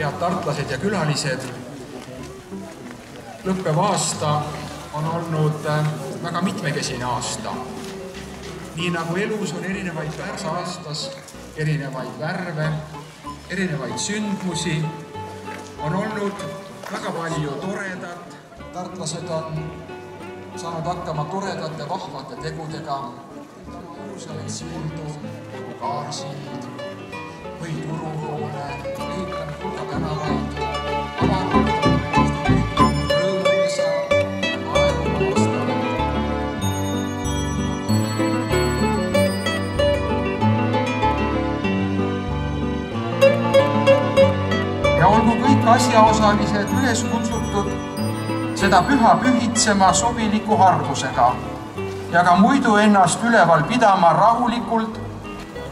Head tartlased ja külalised, lõppev aasta on olnud väga mitmekesine aasta. Nii nagu elus on erinevaid aastas, erinevaid värve, erinevaid sündmusi, on olnud väga palju toredat. Tartlased on saanud hakkama toredate, vahvate tegudega. Jeruusalemmi sildu, kaarsild või turuhoone, ehitanud hulga tänavaid, avanud rõõmulisa, aegumaasta. Ja olgu kõik asjaosalised üles kutsutud seda püha pühitsema sobiliku hargusega ja ka muidu ennast üleval pidama rahulikult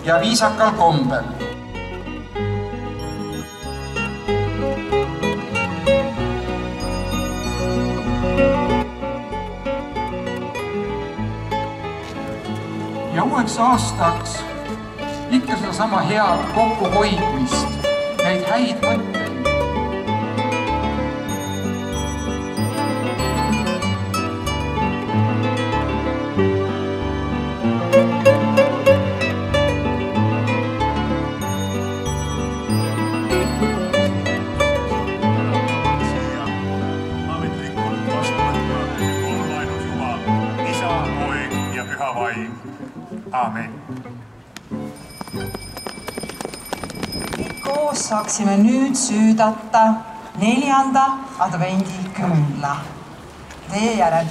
ja viisakal kombel. Ja uueks aastaks ikka seda sama head kokkuhoidmist, neid häid mõtteid. Aamen. Koos saaksime nüüd süüdata 4. advendi küünla. Teie järel.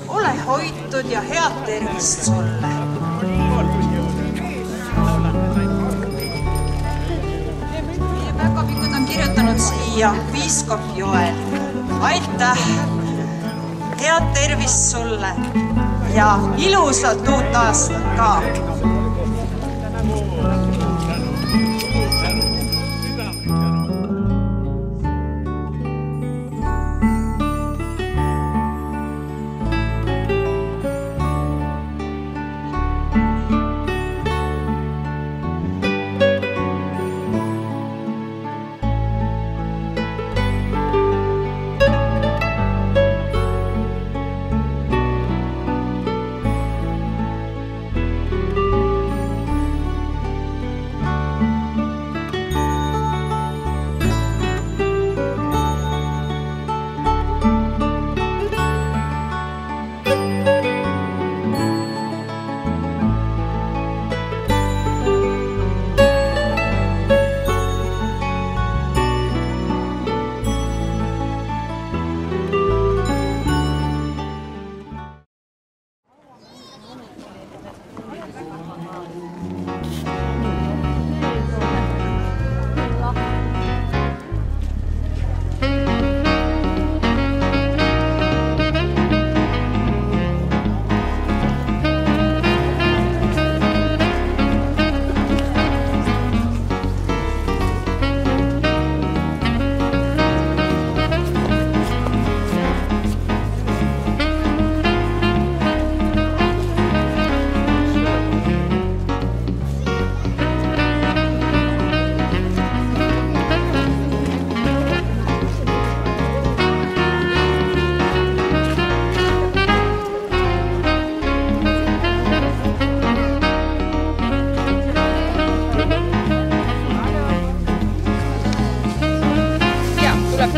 Ole hoitud ja head tervist sulle. Meie päkapikud on kirjutanud siia piiskop Joel. Aitäh, head tervist sulle ja ilusat uut aastat ka.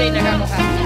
teine ka kohe.